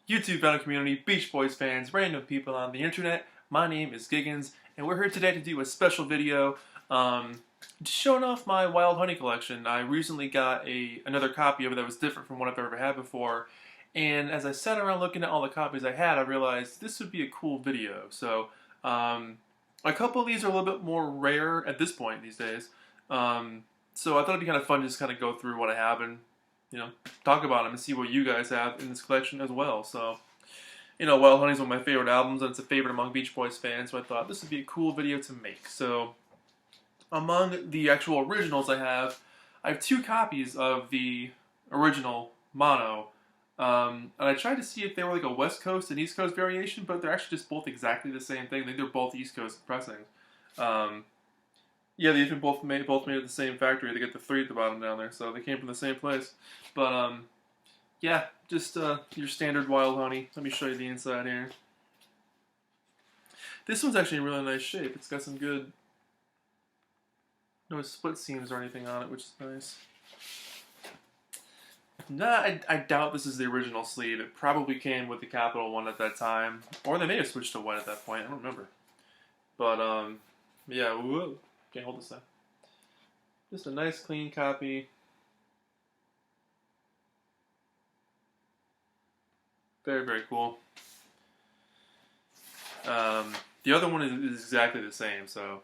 YouTube fandom community, Beach Boys fans, random people on the internet. My name is Giggens, and we're here today to do a special video showing off my wild honey collection. I recently got another copy of it that was different from what I've ever had before, and as I sat around looking at all the copies I had, I realized this would be a cool video. So a couple of these are a little bit more rare at this point these days, so I thought it'd be kind of fun to just kind of go through what I have and talk about them and see what you guys have in this collection as well. So, Wild Honey is one of my favorite albums, and it's a favorite among Beach Boys fans, so I thought this would be a cool video to make. So, among the actual originals I have two copies of the original mono, and I tried to see if they were like a West Coast and East Coast variation, but they're actually just both exactly the same thing. I think they're both East Coast pressings. Yeah, they even both made at the same factory. They get the 3 at the bottom down there, so they came from the same place. But yeah, just your standard Wild Honey. Let me show you the inside here. This one's actually in really nice shape. It's got some good, no split seams or anything on it, which is nice. I doubt this is the original sleeve. It probably came with the Capital one at that time, or they may have switched to white at that point. I don't remember. But yeah, whoa. Can't hold this down. Just a nice clean copy. Very, very cool. The other one is exactly the same, so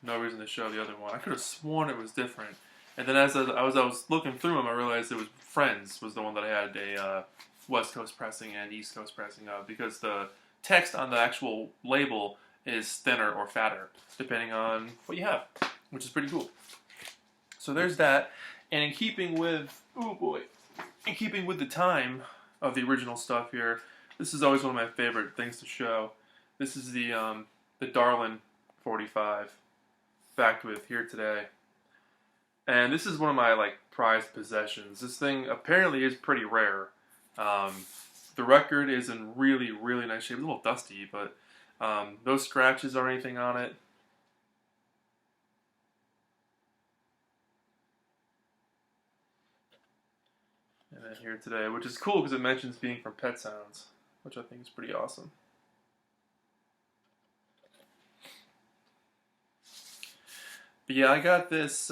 no reason to show the other one. I could have sworn it was different. And then as I was looking through them, I realized it was Friends was the one that I had a West Coast pressing and East Coast pressing of, because the text on the actual label is thinner or fatter, depending on what you have, which is pretty cool. So there's that, and in keeping with, in keeping with the time of the original stuff here, this is always one of my favorite things to show. This is the Darlin 45, backed with Here Today, and this is one of my prized possessions. This thing apparently is pretty rare. The record is in really, really nice shape. It's a little dusty, but no scratches or anything on it. And then Here Today, which is cool because it mentions being from Pet Sounds, which I think is pretty awesome. But yeah, I got this,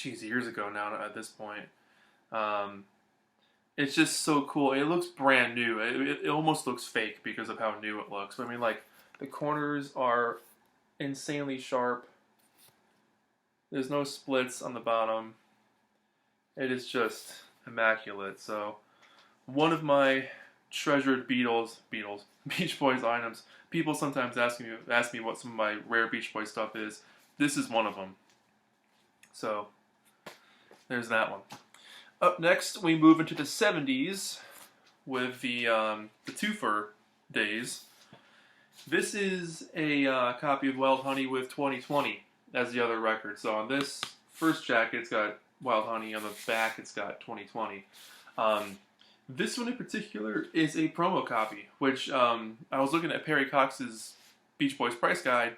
years ago now at this point. It's just so cool. It looks brand new. It almost looks fake because of how new it looks. But I mean, the corners are insanely sharp. There's no splits on the bottom. It is just immaculate. So, one of my treasured Beach Boys items. People sometimes ask me what some of my rare Beach Boys stuff is. This is one of them. So, there's that one. Up next, we move into the 70s with the twofer days. This is a copy of Wild Honey with 2020 as the other record. So on this first jacket, it's got Wild Honey. On the back, it's got 2020. This one in particular is a promo copy, which I was looking at Perry Cox's Beach Boys price guide.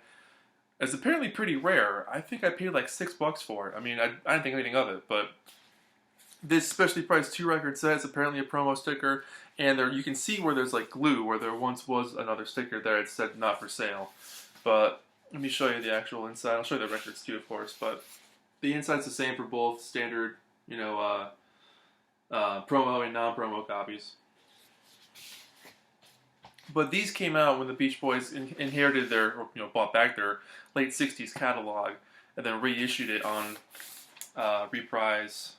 It's apparently pretty rare. I think I paid like $6 for it. I mean, I didn't think anything of it, but this specially priced 2-record set is apparently a promo sticker, and there you can see where there's glue, where there once was another sticker there. It said not for sale. But let me show you the actual inside. I'll show you the records too, of course, but the inside's the same for both standard, promo and non-promo copies. But these came out when the Beach Boys inherited bought back their late 60s catalog, and then reissued it on Reprise,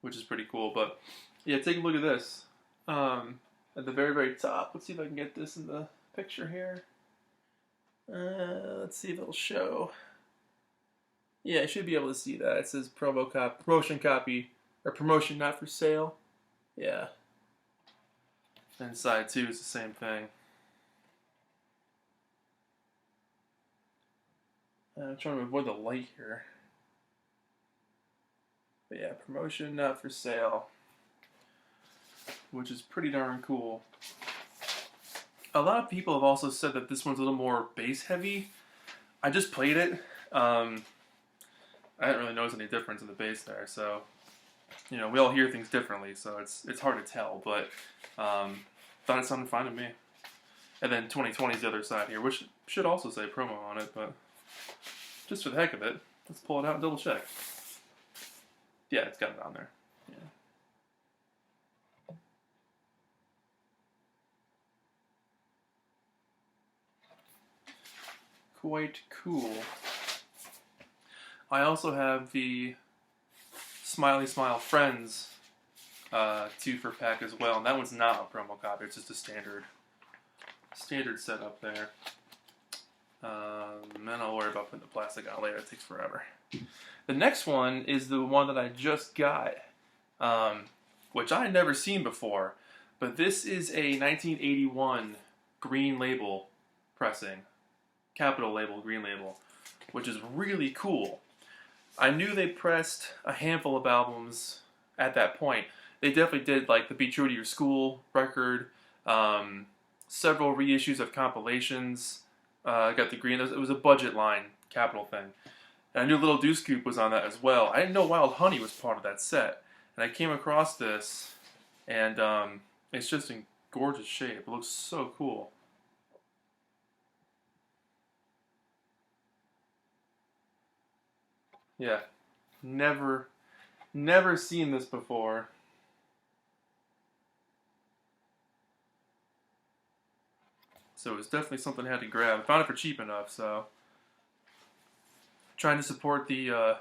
which is pretty cool. But yeah, take a look at this. At the very, very top, let's see if I can get this in the picture here. Let's see if it'll show. Yeah, I should be able to see that. It says promotion copy, or promotion not for sale. Yeah. Inside too is the same thing. I'm trying to avoid the light here. But yeah, promotion not for sale, which is pretty darn cool. A lot of people have also said that this one's a little more bass heavy. I just played it. I didn't really notice any difference in the bass there, so you know, we all hear things differently, so it's hard to tell. But thought it sounded fine to me. And then 2020 is the other side here, which should also say promo on it, but just for the heck of it, let's pull it out and double check. Yeah, it's got it on there. Yeah. Quite cool. I also have the Smiley Smile Friends 2 for pack as well, and that one's not a promo copy. It's just a standard setup there. And I'll worry about putting the plastic on later. It takes forever. The next one is the one that I just got, which I had never seen before. But this is a 1981 green label pressing. Capital label, green label, which is really cool. I knew they pressed a handful of albums at that point. They definitely did like the Be True to Your School record, several reissues of compilations. Got the green. It was a budget line Capital thing. And I knew Little Deuce Coupe was on that as well. I didn't know Wild Honey was part of that set. And I came across this, and it's just in gorgeous shape. It looks so cool. Yeah, never seen this before. So it was definitely something I had to grab. I found it for cheap enough, so trying to support the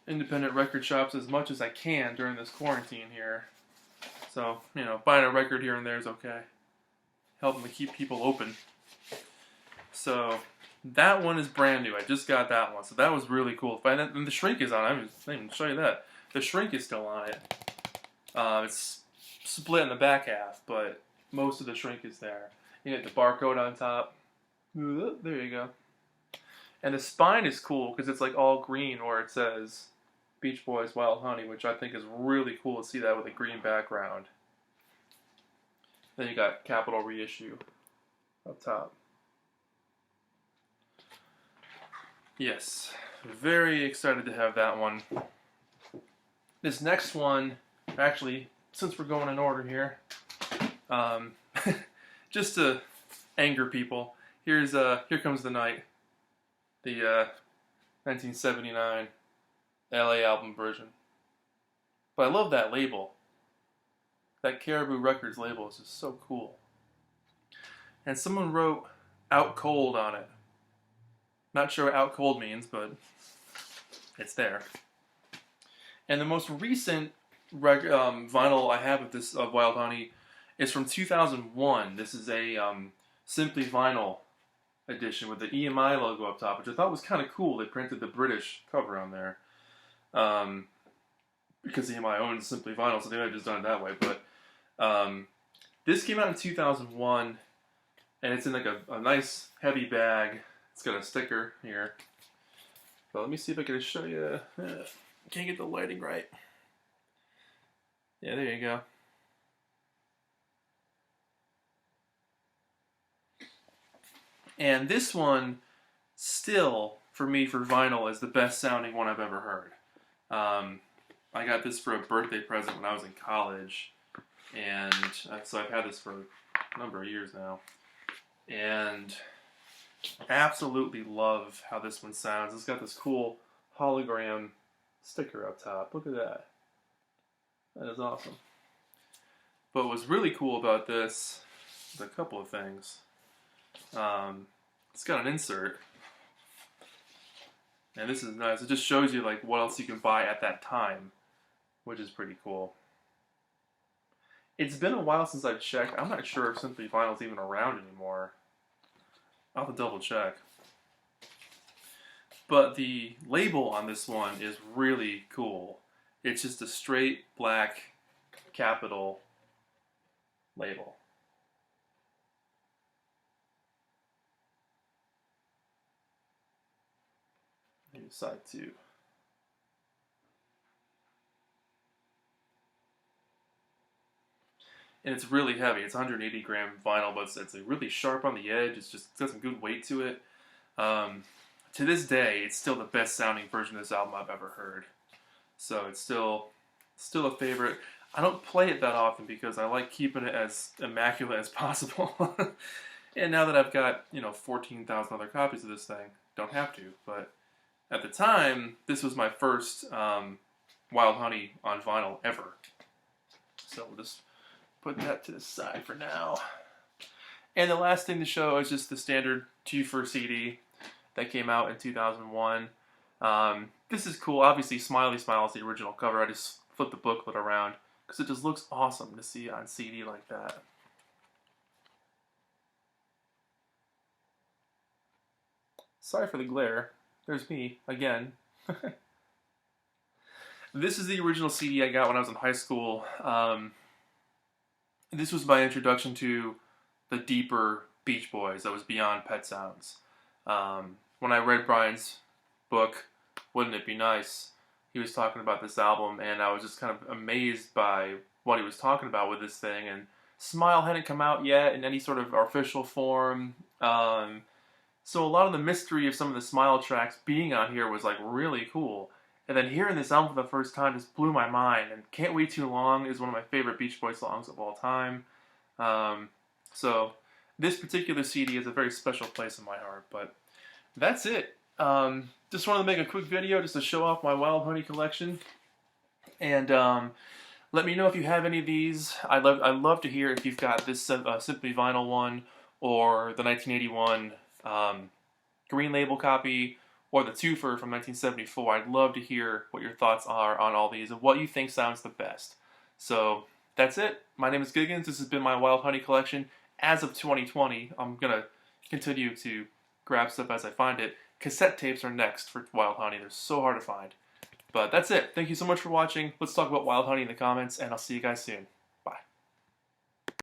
independent record shops as much as I can during this quarantine here. So, you know, buying a record here and there is okay. Helping to keep people open. So that one is brand new. I just got that one, so that was really cool. And the shrink is on it. I didn't even show you that. The shrink is still on it. It's split in the back half, but most of the shrink is there. You get the barcode on top. There you go. And the spine is cool because it's like all green where it says Beach Boys Wild Honey, which I think is really cool to see that with a green background. Then you got Capital reissue up top. Yes, very excited to have that one. This next one, actually, since we're going in order here, just to anger people, Here Comes the Night, the 1979 LA album version. But I love that label. That Caribou Records label is just so cool. And someone wrote Out Cold on it. Not sure what out cold means, but it's there. And the most recent vinyl I have of this of Wild Honey is from 2001. This is a Simply Vinyl edition with the EMI logo up top, which I thought was kind of cool. They printed the British cover on there because EMI owns Simply Vinyl, so they might have just done it that way. But this came out in 2001, and it's in like a nice heavy bag. It's got a sticker here. But let me see if I can show you. Can't get the lighting right. Yeah, there you go. And this one, still, for me, for vinyl, is the best sounding one I've ever heard. I got this for a birthday present when I was in college. And so I've had this for a number of years now. And absolutely love how this one sounds. It's got this cool hologram sticker up top. Look at that. That is awesome. But what's really cool about this is a couple of things. It's got an insert. And this is nice. It just shows you like what else you can buy at that time, which is pretty cool. It's been a while since I've checked. I'm not sure if Simply Vinyl's even around anymore. I'll have to double check. But the label on this one is really cool. It's just a straight black Capital label. Maybe side 2. And it's really heavy. It's 180 gram vinyl, but it's really sharp on the edge. It's got some good weight to it. To this day, it's still the best sounding version of this album I've ever heard. So it's still Still a favorite. I don't play it that often because I like keeping it as immaculate as possible. And now that I've got, 14,000 other copies of this thing, don't have to. But at the time, this was my first Wild Honey on vinyl ever. So we'll just put that to the side for now. And the last thing to show is just the standard 2 for CD that came out in 2001. This is cool. Obviously, Smiley Smile is the original cover. I just flipped the booklet around because it just looks awesome to see on CD like that. Sorry for the glare. There's me again. This is the original CD I got when I was in high school. This was my introduction to the deeper Beach Boys that was beyond Pet Sounds. When I read Brian's book, Wouldn't It Be Nice, he was talking about this album, and I was just kind of amazed by what he was talking about with this thing. And Smile hadn't come out yet in any sort of official form. So a lot of the mystery of some of the Smile tracks being on here was like really cool. And then hearing this album for the first time just blew my mind. And Can't Wait Too Long is one of my favorite Beach Boys songs of all time. So this particular CD has a very special place in my heart. But that's it. Just wanted to make a quick video just to show off my Wild Honey collection. And let me know if you have any of these. I'd love to hear if you've got this Simply Vinyl one or the 1981 Green Label copy or the twofer from 1974. I'd love to hear what your thoughts are on all these and what you think sounds the best. So that's it. My name is Giggens. This has been my Wild Honey collection as of 2020. I'm going to continue to grab stuff as I find it. Cassette tapes are next for Wild Honey. They're so hard to find. But that's it. Thank you so much for watching. Let's talk about Wild Honey in the comments, and I'll see you guys soon.